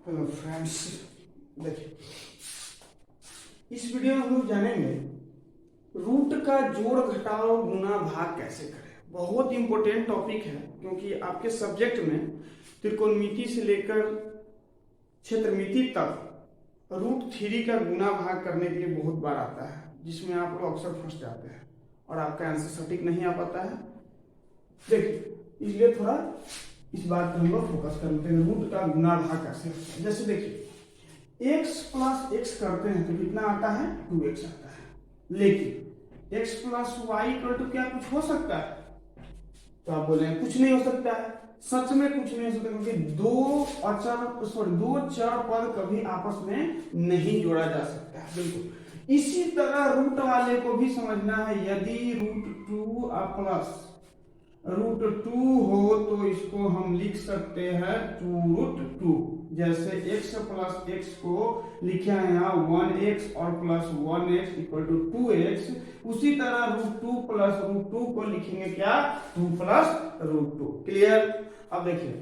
Hello friends, देखिए इस video में हम लोग जानेंगे रूट का जोड़ घटाव गुना भाग कैसे करें। बहुत इंपॉर्टेंट टॉपिक है क्योंकि आपके सब्जेक्ट में त्रिकोणमिति से लेकर क्षेत्रमिति तक रूट थ्री का गुना भाग करने के लिए बहुत बार आता है, जिसमें आप लोग अक्सर फंस जाते हैं और आपका आंसर सटीक नहीं आ पाता है। देखिए इसलिए थोड़ा इस बात पर हम लोग फोकस करते हैं, रूट का गुना भाग कैसे होता है। जैसे देखिए x प्लस एक्स करते हैं तो कितना आता है, 2x आता है, लेकिन x plus Y equal to क्या कुछ हो सकता है? तो आप बोले कुछ नहीं हो सकता है। सच में कुछ नहीं हो सकता क्योंकि दो चर पद कभी आपस में नहीं जोड़ा जा सकता है। बिल्कुल इसी तरह रूट वाले को भी समझना है। यदि रूट 2 प्लस रूट 2 हो तो इसको हम लिख सकते हैं 2√2। जैसे x प्लस एक्स को लिखे हैं यहाँ 1x और plus 1x equal to 2x, उसी तरह रूट 2 प्लस रूट 2 को लिखेंगे क्या, 2 प्लस रूट 2। क्लियर? अब देखिए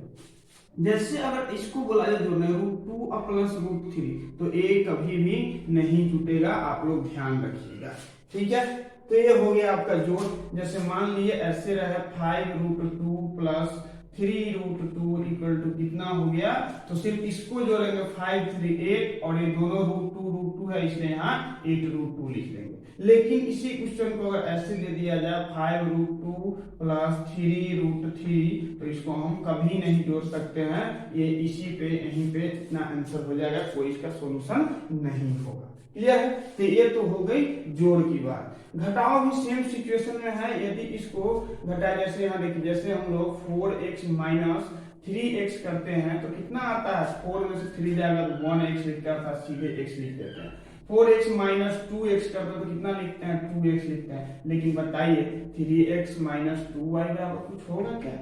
जैसे अगर इसको बोला जाए जोड़ने रूट 2 प्लस रूट 3 तो a कभी भी नहीं जुटेगा, आप लोग ध्यान रखिएगा। ठीक है, तो ये हो गया आपका जोड़। जैसे मान लीजिए ऐसे रहे 5√2 प्लस 3√2 इक्वल टू कितना हो गया, तो सिर्फ इसको जोड़ेंगे 5 3 8 और ये दोनों रूट 2 है इसलिए यहाँ 8√2 लिख लेंगे। लेकिन इसी क्वेश्चन को अगर ऐसे दे दिया जाए 5√2 प्लस 3√3 तो इसको हम कभी नहीं जोड़ सकते हैं, ये इसी पे यहीं पे इतना आंसर हो जाएगा, कोई इसका सोल्यूशन नहीं होगा। क्लियर है? तो ये तो हो गई जोड़ की बात। घटाव भी सेम सिचुएशन में है। यदि इसको घटाए, जैसे यहाँ देखिए जैसे हम लोग 4x माइनस 3x करते हैं तो कितना आता है, 4 में से 3 जाएगा तो 1x लिखता था, सीधे x लिख देते हैं। 4x माइनस 2x करते हैं तो कितना लिखते हैं, 2x लिखते हैं। लेकिन बताइए 3x माइनस 2y बराबर कुछ होगा क्या?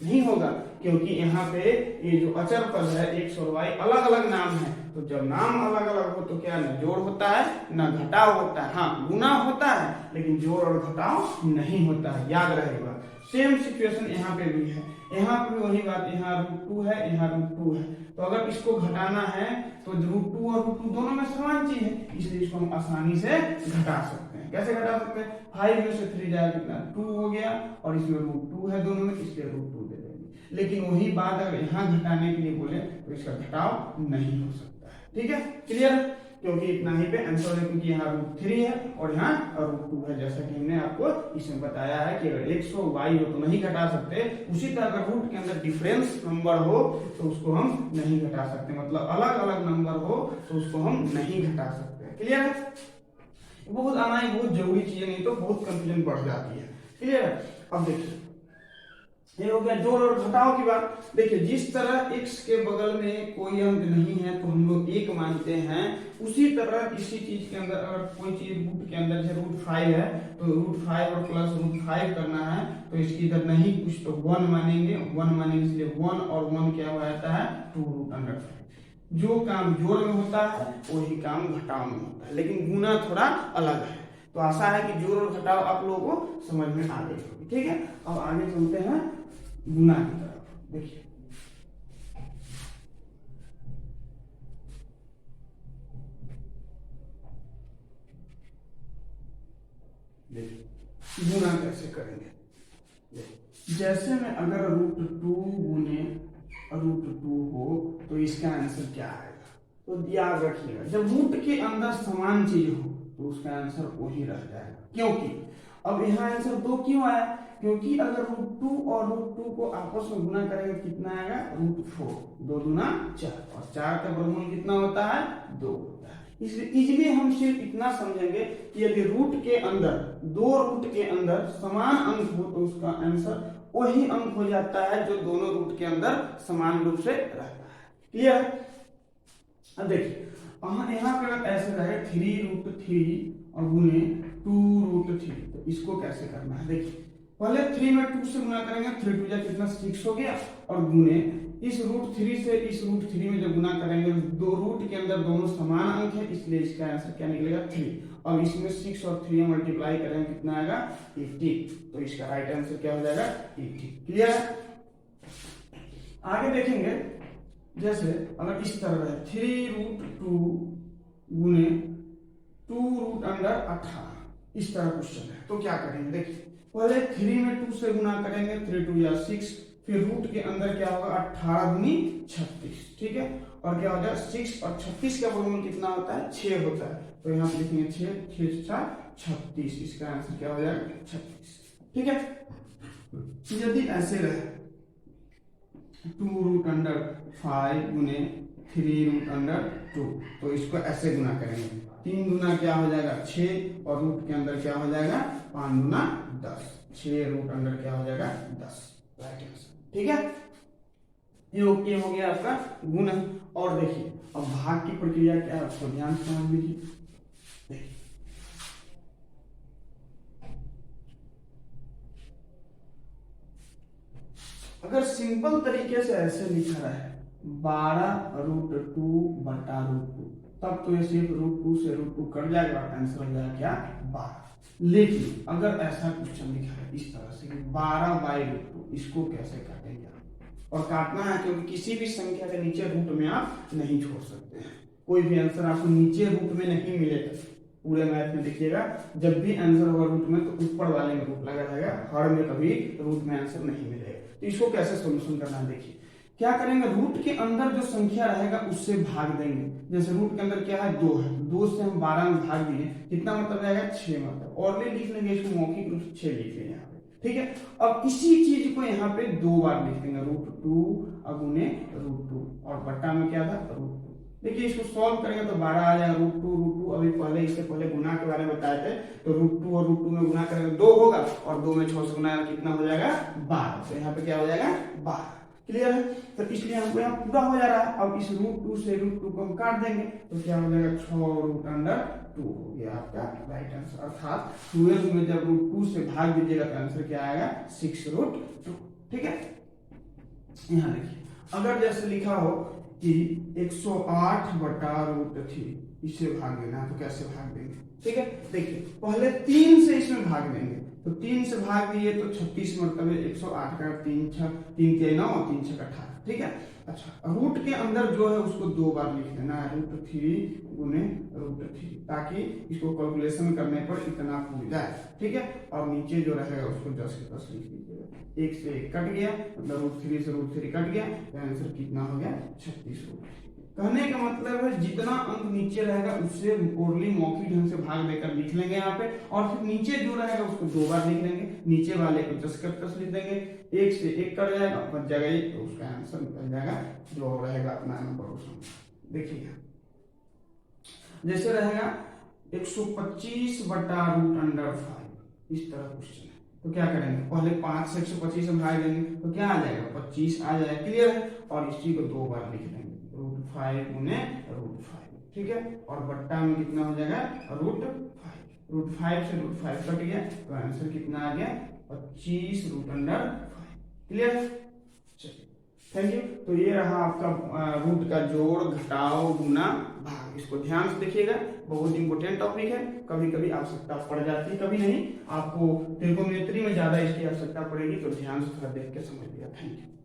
नहीं होगा, क्योंकि यहाँ पे ये जो अचर पद है x और y अलग अलग नाम है। तो जब नाम अलग अलग हो तो क्या न जोड़ होता है न घटाव होता है। हाँ गुना होता है लेकिन जोड़ और घटाव नहीं होता है, याद रहेगा। सेम सिचुएशन यहाँ पे भी है, यहाँ पे भी वही बात, यहाँ √2 है, यहाँ √2 है। तो अगर इसको घटाना है तो √2 और √2 दोनों में समान चीज है, इसलिए इसको हम आसानी से घटा सकते हैं। कैसे घटा सकते हैं, 5 में से 3 जाएगा कितना, 2 हो गया, और इसमें √2 है दोनों में, इसलिए √2 दे देंगे। लेकिन वही बात अगर यहाँ घटाने के लिए बोले तो इसका घटाव नहीं हो सकता है। ठीक है, क्लियर? क्योंकि इतना ही पे आंसर है, क्योंकि यहाँ √3 है और यहाँ √2 है। जैसा कि हमने आपको इसमें बताया है कि अगर x हो y हो तो नहीं घटा सकते, उसी तरह अगर रूट के अंदर डिफरेंस नंबर हो तो उसको हम नहीं घटा सकते, मतलब अलग अलग नंबर हो तो उसको हम नहीं घटा सकते। क्लियर है? बहुत आना ही बहुत जरूरी चीज है, नहीं तो बहुत कंफ्यूजन बढ़ जाती है। क्लियर है? अब देखिए ये हो गया जोड़ और घटाव की बात। देखिए जिस तरह x के बगल में कोई अंक नहीं है तो हम लोग 1 मानते हैं, उसी तरह इसी चीज के अंदर अगर कोई चीज रूट के अंदर जैसे √5 है तो √5 और प्लस √5 करना है तो इसकी इधर नहीं कुछ तो 1 मानेंगे, 1 मानेंगे, इसलिए 1 और 1 क्या हो जाता है, 2√5। जो काम जोड़ में होता है वही काम घटाव में होता है, लेकिन गुना थोड़ा अलग है। तो आशा है कि जोड़ और घटाव आप लोगों को समझ में आ गई होगी। ठीक है, अब आगे चलते हैं गुना की तरफ। देखिए गुना कैसे करेंगे। जैसे में अगर √2 गुने √2 हो तो इसका आंसर क्या आएगा, तो याद रखिएगा जब रूट के अंदर समान चीज हो तो उसका आंसर वही रह जाएगा। क्योंकि अब यहाँ आंसर 2 क्यों आया, क्योंकि अगर √2 और √2 को आपस में गुना करेंगे कितना आएगा, √4, 2 दूना 4, और 4 का वर्गमूल कितना होता है, 2 होता है। इसलिए इजीली हम सिर्फ इतना समझेंगे कि यदि रूट के अंदर दो रूट के अंदर समान अंक हो तो उसका आंसर वही अंक हो जाता है जो दोनों रूट के अंदर समान रूप से रहता है। क्लियर? अब देखिए यहाँ पे अगर ऐसे रहे 3√3 और गुने 2√3 तो इसको कैसे करना है। देखिए पहले 3 में 2 से गुना करेंगे, 3 2 जा कितना 6 हो गया, और गुने इस √3 से इस √3 में जब गुना करेंगे दो रूट के अंदर दोनों समान अंक है, इसलिए इसका आंसर क्या निकलेगा, 3। और इसमें 6 और 3 मल्टीप्लाई करेंगे कितना आएगा, 80। तो इसका राइट आंसर क्या हो जाएगा, 80। क्लियर है? आगे देखेंगे जैसे अगर इस तरह है 3√2 गुने 2√18, इस तरह क्वेश्चन है, तो क्या करेंगे देखिए, पहले 3 में 2 से गुना करेंगे, 3 2 या 6, फिर रूट के अंदर क्या होगा 18 गुनी 36, ठीक है, और क्या हो जाएगा 6 और 36 का वर्गमूल कितना होता है 6 होता है, तो यहाँ पे लिखेंगे 6 6 36, इसका आंसर क्या हो जाएगा 36, ठीक है। यदि ऐसे रहे 2√5 गुने 3√2, तो इसको ऐसे गुना करेंगे, 3 गुना क्या हो जाएगा 6 और रूट के अंदर क्या हो जाएगा 5 गुना 10, 6√2 क्या हो जाएगा 10, राइट आंसर, ठीक है। ये हो गया आपका गुणा। और देखिए अब भाग की प्रक्रिया क्या है उसको ध्यान से समझ लीजिए। देखिए अगर सिंपल तरीके से ऐसे लिखा है 12√2 बटा √2, तब तो ये सिर्फ √2 से √2 कट जाएगा, आंसर हो जाएगा क्या 12। लेकिन अगर ऐसा क्वेश्चन लिखा है इस तरह से 12/√2, इसको कैसे काटेंगे आप, और काटना है क्योंकि किसी भी संख्या के नीचे रूट में आप नहीं छोड़ सकते हैं, कोई भी आंसर आपको नीचे रूट में नहीं मिलेगा। पूरे मैथ में देखिएगा जब भी आंसर होगा रूट में तो ऊपर वाले में रूट लगा रहेगा, हर में कभी रूट में आंसर नहीं मिलेगा। तो इसको कैसे सोल्यूशन करना है देखिए, क्या करेंगे रूट के अंदर जो संख्या रहेगा उससे भाग देंगे। जैसे रूट के अंदर क्या है 2 है, 2 से हम 12 में भाग दिए, कितना मतलब आएगा 6 मतलब, और ले लिख लेंगे इसको मौखिक रूप से 6 लिख लेंगे यहाँ पे, ठीक है। अब इसी चीज को यहाँ पे 2 बार लिख देंगे, √2 गुने √2 और बट्टा में क्या था √2। देखिए इसको सॉल्व करेंगे तो 12 आ जाएगा, √2 अभी पहले इससे पहले गुना के बारे में बताए थे, तो √2 और √2 में गुना करेंगे 2 होगा, और 2 में 6 से गुना कितना हो जाएगा 12, तो यहाँ पे क्या हो जाएगा 12, क्लियर है। तो इसलिए हमको यहाँ पूरा हो जा रहा है। अब इस √2 से √2 को हम काट देंगे तो क्या हो जाएगा 6√2 हो गया आपका राइट आंसर, अर्थात 12 में जब √2 से भाग दीजिएगा तो आंसर क्या आएगा 6√2, ठीक है। यहाँ देखिए अगर जैसे लिखा हो कि 108 बटा √3, इसे भाग देना है तो कैसे भाग देंगे, ठीक है। देखिए पहले 3 से इसमें भाग देंगे, तो 3 से भाग दिए तो 36 मतलब 108 का 3 6 3 3 9 3 6 18, ठीक है। अच्छा रूट के अंदर जो है उसको 2 बार लिख देना है, √3 गुने √3, ताकि इसको कैलकुलेशन करने पर इतना पूछ जाए, ठीक है। और नीचे जो रहेगा उसको 10 के 10 लिख दीजिएगा, 1 से 1 कट गया मतलब √3 से √3 कट गया, तो आंसर कितना हो गया 36। कहने का मतलब है जितना अंक नीचे रहेगा उससे ओरली मौखिक ढंग से भाग देकर लिख लेंगे यहाँ पे, और फिर नीचे जो रहेगा उसको 2 बार लिख लेंगे, नीचे वाले को 10 के 10 लिख देंगे, 1 से 1 कट जाएगा बच जाएगा 1, तो उसका आंसर निकल जाएगा जो रहेगा अपना नंबर उसमें। देखिए जैसे रहेगा 125 बटा √5, इस तरह क्वेश्चन है, तो क्या करेंगे पहले 5 से 125 में भाग देंगे तो क्या आ जाएगा 25 आ जाएगा, क्लियर है। और इसी को 2 बार लिख देंगे, √5 गुने √5, ठीक है, और बट्टा में कितना हो जाएगा √5 से √5 कट गया, तो आंसर कितना आ गया 25√5, क्लियर। चलिए थैंक यू। तो ये रहा आपका रूट का जोड़ घटाव गुना भाग, इसको ध्यान से देखिएगा, बहुत इंपॉर्टेंट टॉपिक है, कभी कभी आवश्यकता पड़ जाती है, कभी नहीं, आपको त्रिकोणमिति में ज्यादा इसकी आवश्यकता पड़ेगी, तो ध्यान से थोड़ा देख के समझ लिया। Thank you.